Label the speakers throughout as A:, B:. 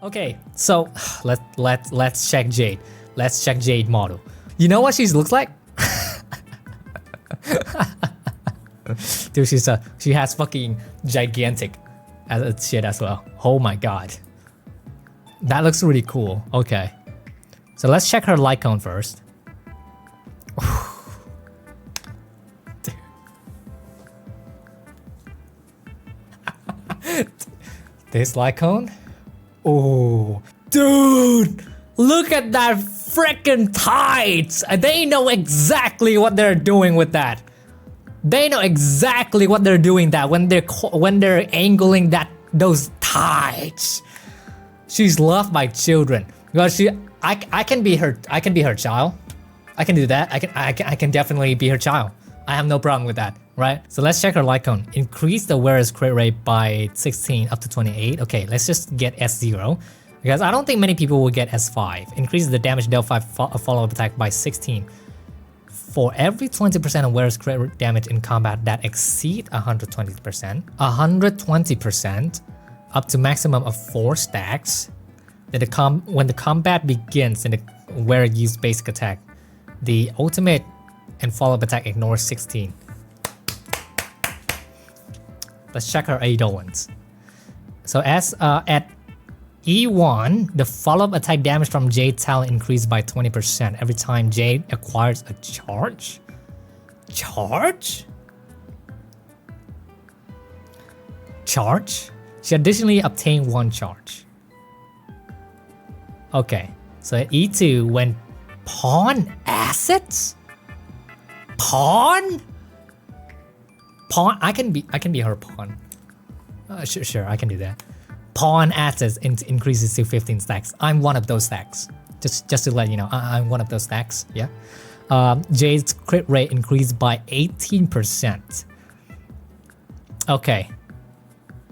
A: Okay, so let's check Jade. Let's check Jade model. You know what she looks like? Dude, she has fucking gigantic as shit as well. Oh my god. That looks really cool. Okay. So let's check her light cone first. This light cone? Oh, dude, look at that freaking tights. They know exactly what they're doing with that. They know exactly what they're doing that when they're angling those tights. She's loved by children because I can be her child. I can do that. I can definitely be her child. I have no problem with that, right? So let's check her light cone. Increase the wearer's crit rate by 16 up to 28. Okay, let's just get S0 because I don't think many people will get S5. Increase the damage dealt 5 follow-up attack by 16. For every 20% of wearer's crit damage in combat that exceed 120%, 120% up to maximum of 4 stacks. When the combat begins and the wearer uses basic attack, the ultimate and follow-up attack ignores 16. Let's check her Eidolons. So as at E1, the follow-up attack damage from Jade talent increased by 20% every time Jade acquires a charge? Charge? Charge? She additionally obtained 1 charge. Okay, so at E2, when pawn assets? Pawn? Pawn? I can be her pawn. Sure, I can do that. Pawn assets increases to 15 stacks. I'm one of those stacks. Just to let you know, I'm one of those stacks. Yeah. Jade's crit rate increased by 18%. Okay.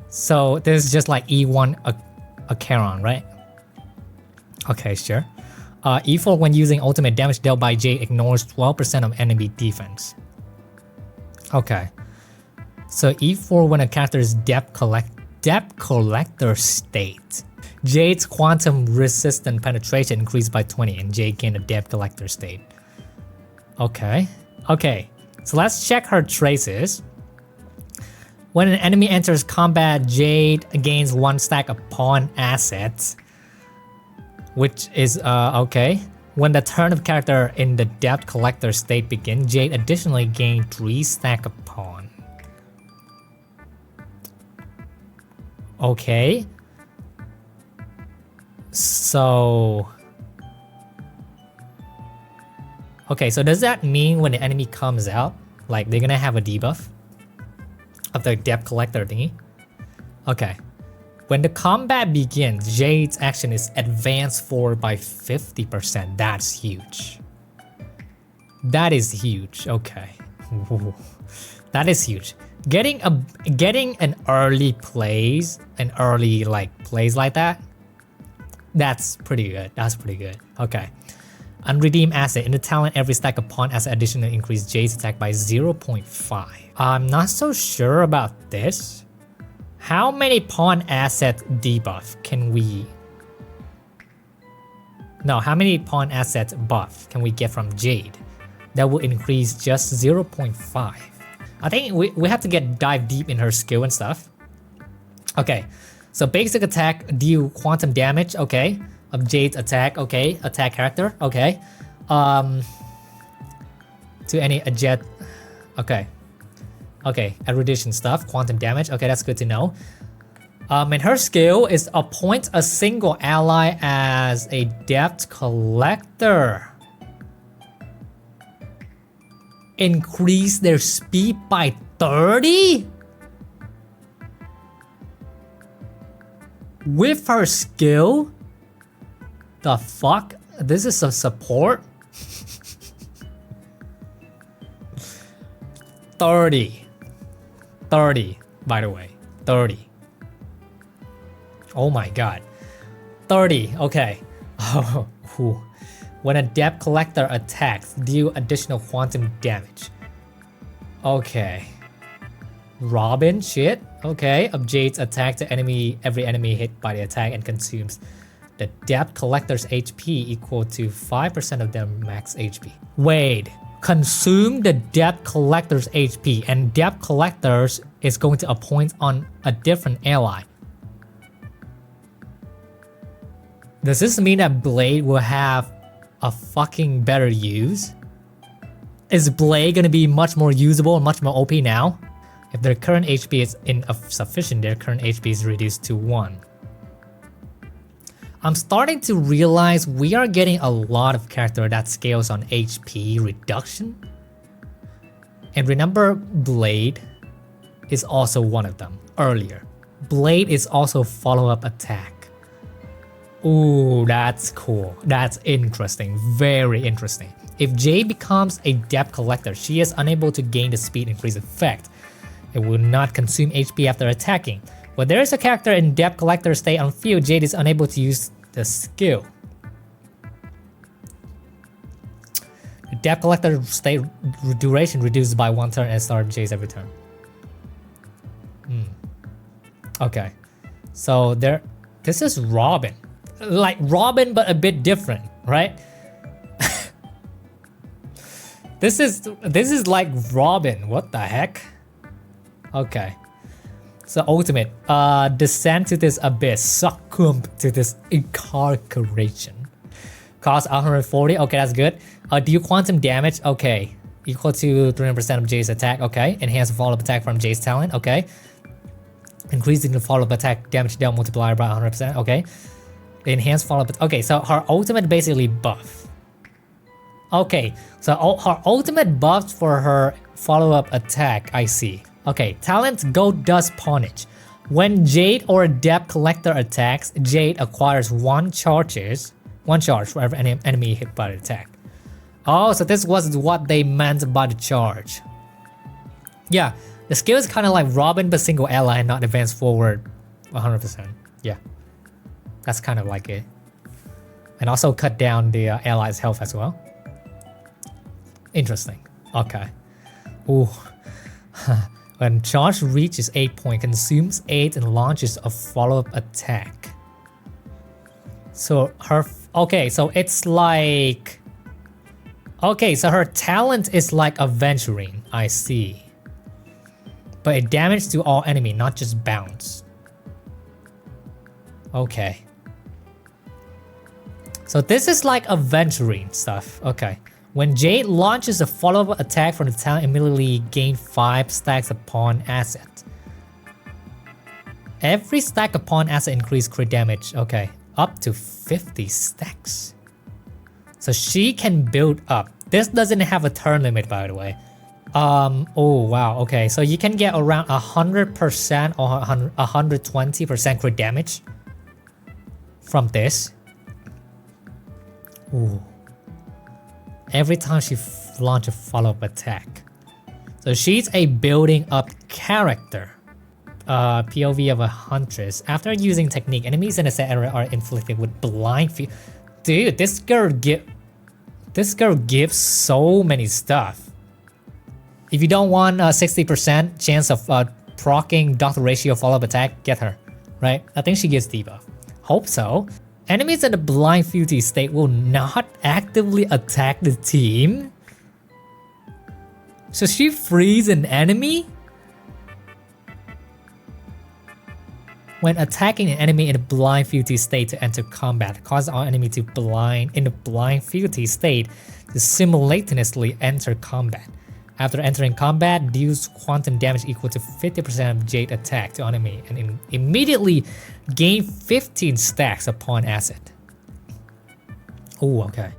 A: So this is just like E1 a Charon, right? Okay, sure. E4 when using ultimate damage dealt by Jade ignores 12% of enemy defense. Okay. So E4 when a character is depth collector state. Jade's quantum resistant penetration increased by 20 and Jade gained a depth collector state. Okay. Okay. So let's check her traces. When an enemy enters combat, Jade gains 1 stack of pawn assets. Which is, okay. When the turn of character in the depth collector state begins, Jade additionally gained 3 stack of pawn. Okay. So... Okay, so does that mean when the enemy comes out, like they're gonna have a debuff of the depth collector thingy? Okay. When the combat begins, Jade's action is advanced forward by 50%. That's huge. That is huge. Okay. Ooh. That is huge. Getting an early plays like that, that's pretty good. That's pretty good. Okay. Unredeemed asset. In the talent, every stack of pawn asset additionally increase Jade's attack by 0.5. I'm not so sure about this. How many pawn asset debuff can we... No, how many pawn asset buff can we get from Jade? That will increase just 0.5. I think we have to dive deep in her skill and stuff. Okay, so basic attack deal quantum damage, okay. Of Jade's attack, okay. Attack character, okay. To any jet, okay. Okay, erudition stuff, quantum damage, okay, that's good to know. And her skill is appoint a single ally as a depth collector. Increase their speed by 30? With her skill? The fuck? This is a support? 30, by the way. 30. Oh my god. 30, okay. Oh, whew. When a depth collector attacks, deal additional quantum damage. Okay. Robin, shit. Okay, of Jade's attack to every enemy hit by the attack and consumes the Depth Collector's HP equal to 5% of their max HP. Wait, consume the Depth Collector's HP, and Depth Collectors is going to appoint on a different ally. Does this mean that Blade will have a fucking better use? Is Blade gonna be much more usable and much more OP now? If their current HP is insufficient, their current HP is reduced to 1. I'm starting to realize we are getting a lot of character that scales on HP reduction. And remember, Blade is also one of them earlier. Blade is also follow-up attack. Ooh, that's cool. That's interesting. Very interesting. If Jade becomes a Depth Collector, she is unable to gain the speed increase effect. It will not consume HP after attacking. When there is a character in Depth Collector state on field, Jade is unable to use the skill. The Depth Collector state duration reduces by 1 turn and start Jade's every turn. Okay. So this is Robin. Like Robin, but a bit different, right? This is like Robin. What the heck? Okay. So ultimate, descend to this abyss, succumb to this incarceration. Cost 140. Okay, that's good. Do quantum damage. Okay, equal to 300% of Jade's attack. Okay, enhance follow-up attack from Jade's talent. Okay, increasing the follow-up attack damage dealt multiplier by 100%. Okay. Enhanced follow-up. Okay, so her ultimate basically buff. Okay, so her ultimate buffs for her follow-up attack, I see. Okay, talent Gold Dust Ponage. When Jade or Depth Collector attacks, Jade acquires 1 charge for every enemy hit by the attack. Oh, so this was what they meant by the charge. Yeah, the skill is kind of like Robin but single ally and not advance forward 100%. Yeah. That's kind of like it. And also cut down the allies' health as well. Interesting. Okay. Ooh. When charge reaches 8 points, consumes 8 and launches a follow-up attack. So her... Okay, so it's like... Okay, so her talent is like Aventurine. I see. But it damages to all enemy, not just bounce. Okay. So this is like Aventurine stuff. Okay. When Jade launches a follow-up attack from the talent, immediately gain 5 stacks upon asset. Every stack upon asset increase crit damage. Okay. Up to 50 stacks. So she can build up. This doesn't have a turn limit, by the way. Oh wow. Okay. So you can get around 100% or 120% crit damage from this. Ooh. Every time she launches a follow-up attack. So she's a building up character. POV of a huntress. After using technique, enemies in a set area are inflicted with blind fear. Dude, this girl gives so many stuff. If you don't want a 60% chance of proccing Doctor Ratio follow-up attack, get her. Right? I think she gives debuff. Hope so. Enemies in the blind fealty state will not actively attack the team. So she frees an enemy? When attacking an enemy in a blind fealty state to enter combat, cause our enemy to in the blind fealty state to simultaneously enter combat. After entering combat, deals quantum damage equal to 50% of Jade attack to enemy and immediately gain 15 stacks upon asset. Oh, okay.